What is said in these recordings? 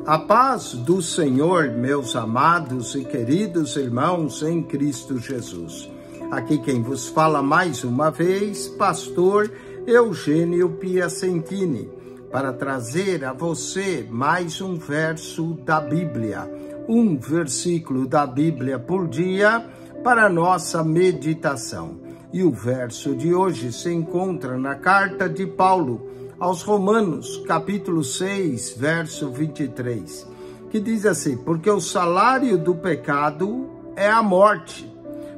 A paz do Senhor, meus amados e queridos irmãos em Cristo Jesus. Aqui quem vos fala mais uma vez, pastor Eugênio Piacentini, para trazer a você mais um verso da Bíblia, um versículo da Bíblia por dia para nossa meditação. E o verso de hoje se encontra na carta de Paulo aos Romanos, capítulo 6, verso 23, que diz assim: porque o salário do pecado é a morte,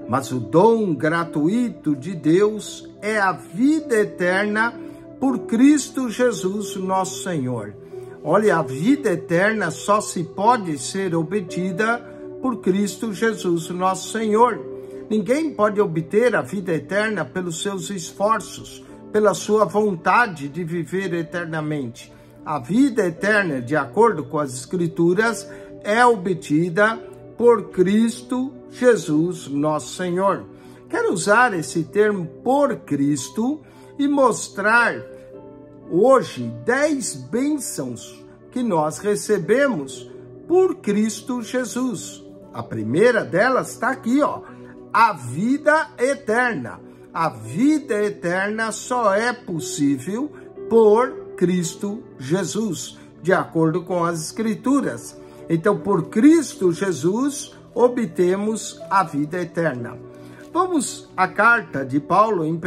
mas o dom gratuito de Deus é a vida eterna por Cristo Jesus, nosso Senhor. Olha, a vida eterna só se pode ser obtida por Cristo Jesus, nosso Senhor. Ninguém pode obter a vida eterna pelos seus esforços, pela sua vontade de viver eternamente. A vida eterna, de acordo com as Escrituras, é obtida por Cristo Jesus, nosso Senhor. Quero usar esse termo por Cristo e mostrar hoje 10 bênçãos que nós recebemos por Cristo Jesus. A primeira delas está aqui, a vida eterna. A vida eterna só é possível por Cristo Jesus, de acordo com as Escrituras. Então, por Cristo Jesus, obtemos a vida eterna. Vamos à carta de Paulo em 1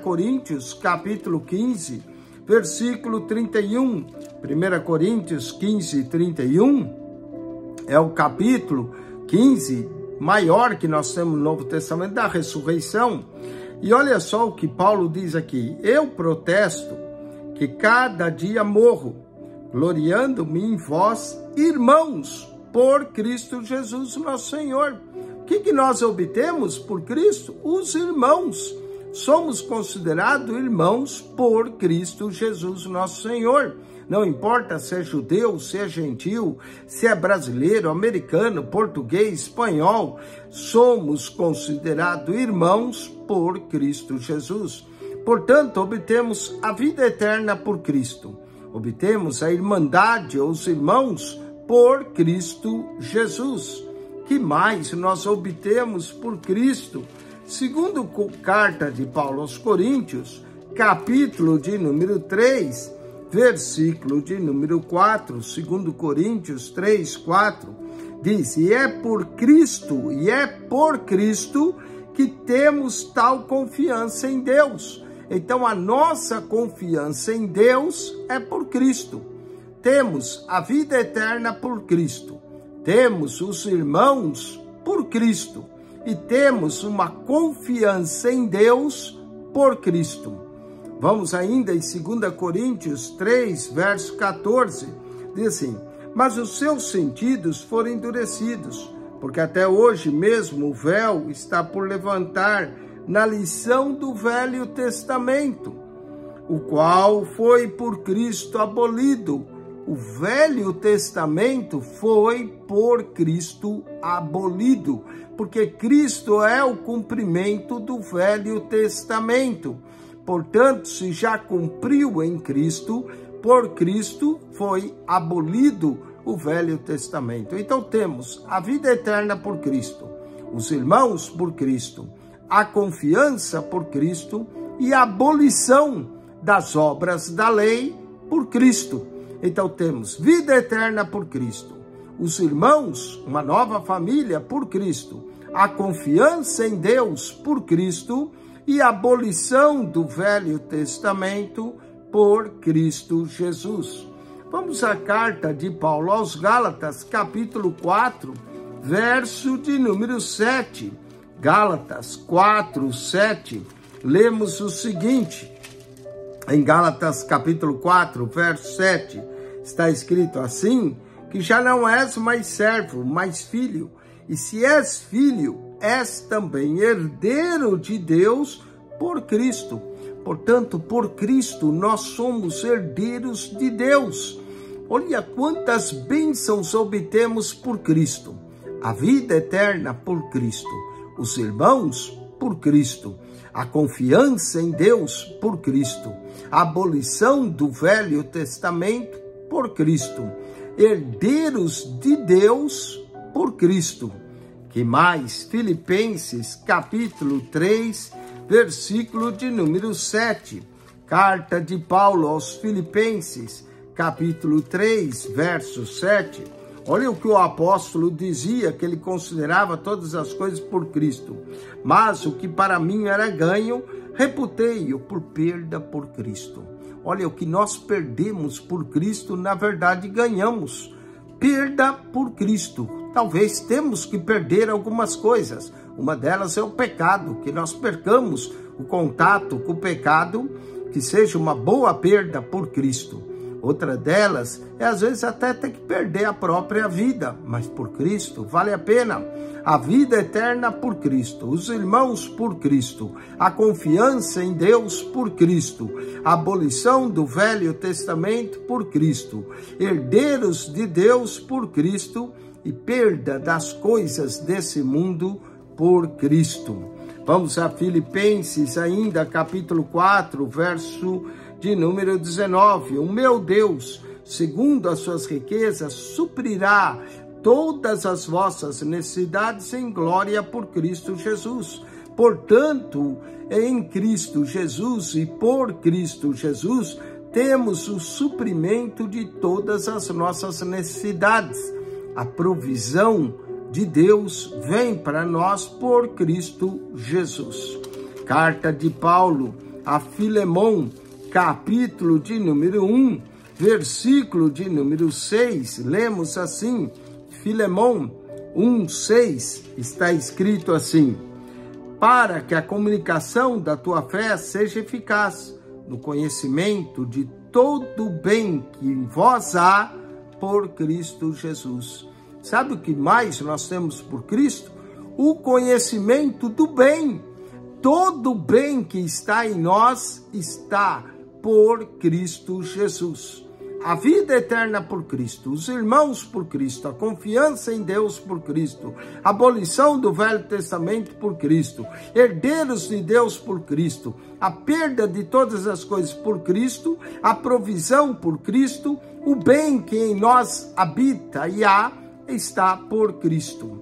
Coríntios, capítulo 15, versículo 31. 1 Coríntios 15, 31 é o capítulo 15 maior que nós temos no Novo Testamento, da ressurreição. E olha só o que Paulo diz aqui: eu protesto que cada dia morro, gloriando-me em vós, irmãos, por Cristo Jesus, nosso Senhor. O que nós obtemos por Cristo? Os irmãos. Somos considerados irmãos por Cristo Jesus, nosso Senhor. Não importa se é judeu, se é gentil, se é brasileiro, americano, português, espanhol, somos considerados irmãos por Cristo Jesus. Portanto, obtemos a vida eterna por Cristo. Obtemos a irmandade, os irmãos, por Cristo Jesus. Que mais nós obtemos por Cristo? Segundo carta de Paulo aos Coríntios, capítulo de número 3, versículo de número 4, 2 Coríntios 3, 4, diz: e é por Cristo que temos tal confiança em Deus. Então, a nossa confiança em Deus é por Cristo. Temos a vida eterna por Cristo. Temos os irmãos por Cristo. E temos uma confiança em Deus por Cristo. Vamos ainda em 2 Coríntios 3, verso 14, diz assim: mas os seus sentidos foram endurecidos, porque até hoje mesmo o véu está por levantar na lição do Velho Testamento, o qual foi por Cristo abolido. O Velho Testamento foi por Cristo abolido, porque Cristo é o cumprimento do Velho Testamento. Portanto, se já cumpriu em Cristo, por Cristo foi abolido o Velho Testamento. Então temos a vida eterna por Cristo, os irmãos por Cristo, a confiança por Cristo e a abolição das obras da lei por Cristo. Então temos vida eterna por Cristo, os irmãos, uma nova família por Cristo, a confiança em Deus por Cristo e a abolição do Velho Testamento por Cristo Jesus. Vamos à carta de Paulo aos Gálatas, capítulo 4, verso de número 7. Gálatas 4, 7, lemos o seguinte. Em Gálatas, capítulo 4, verso 7, está escrito assim: que já não és mais servo, mas filho, e se és filho, és também herdeiro de Deus por Cristo. Portanto, por Cristo, nós somos herdeiros de Deus. Olha quantas bênçãos obtemos por Cristo. A vida eterna por Cristo. Os irmãos por Cristo. A confiança em Deus por Cristo. A abolição do Velho Testamento por Cristo. herdeiros de Deus por Cristo. Que mais? Filipenses, capítulo 3, versículo de número 7. Carta de Paulo aos Filipenses, capítulo 3, verso 7. Olha o que o apóstolo dizia, que ele considerava todas as coisas por Cristo. Mas o que para mim era ganho, reputei-o por perda por Cristo. Olha, o que nós perdemos por Cristo, na verdade ganhamos. Perda por Cristo. Talvez temos que perder algumas coisas. Uma delas é o pecado, que nós percamos o contato com o pecado, que seja uma boa perda por Cristo. Outra delas é, às vezes, até ter que perder a própria vida, mas por Cristo vale a pena. A vida eterna por Cristo, os irmãos por Cristo, a confiança em Deus por Cristo, a abolição do Velho Testamento por Cristo, herdeiros de Deus por Cristo e perda das coisas desse mundo por Cristo. Vamos a Filipenses ainda, capítulo 4, verso de número 19. O meu Deus, segundo as suas riquezas, suprirá todas as vossas necessidades em glória por Cristo Jesus. Portanto, em Cristo Jesus e por Cristo Jesus, temos o suprimento de todas as nossas necessidades. A provisão de Deus vem para nós por Cristo Jesus. Carta de Paulo a Filemon, capítulo de número 1, versículo de número 6, lemos assim, Filemon 1:6, está escrito assim: para que a comunicação da tua fé seja eficaz, no conhecimento de todo o bem que em vós há por Cristo Jesus. Sabe o que mais nós temos por Cristo? O conhecimento do bem. Todo o bem que está em nós está por Cristo Jesus. A vida eterna por Cristo, os irmãos por Cristo, a confiança em Deus por Cristo, a abolição do Velho Testamento por Cristo, herdeiros de Deus por Cristo, a perda de todas as coisas por Cristo, a provisão por Cristo, o bem que em nós habita e há, está por Cristo.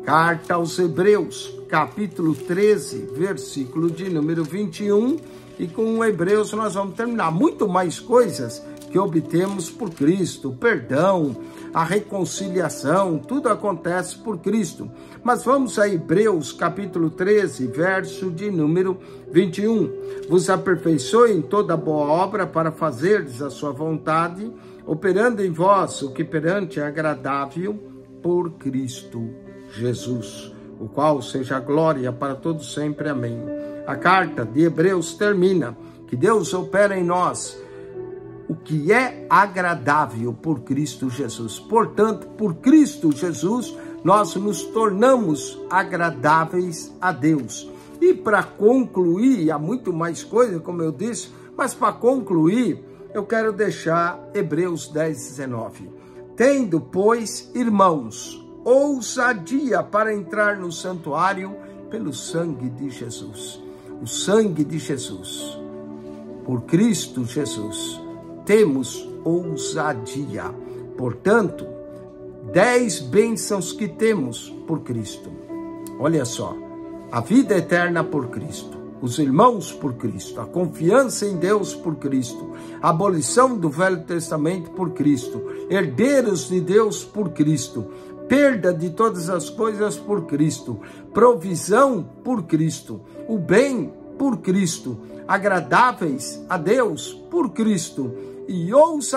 Carta aos Hebreus, capítulo 13, versículo de número 21, e com Hebreus nós vamos terminar. Muito mais coisas que obtemos por Cristo, o perdão, a reconciliação, tudo acontece por Cristo. Mas vamos a Hebreus, capítulo 13, verso de número 21. Vos aperfeiçoe em toda boa obra para fazerdes a sua vontade, operando em vós o que perante é agradável por Cristo Jesus, o qual seja a glória para todos sempre. Amém. A carta de Hebreus termina, que Deus opera em nós o que é agradável por Cristo Jesus. Portanto, por Cristo Jesus, nós nos tornamos agradáveis a Deus. E para concluir, há muito mais coisa, como eu disse, mas para concluir, eu quero deixar Hebreus 10:19. Tendo, pois, irmãos, ousadia para entrar no santuário pelo sangue de Jesus. O sangue de Jesus. Por Cristo Jesus, temos ousadia. Portanto, 10 bênçãos que temos por Cristo. Olha só, a vida eterna por Cristo, os irmãos por Cristo, a confiança em Deus por Cristo, a abolição do Velho Testamento por Cristo, herdeiros de Deus por Cristo, perda de todas as coisas por Cristo, provisão por Cristo, o bem por Cristo, agradáveis a Deus por Cristo e ouça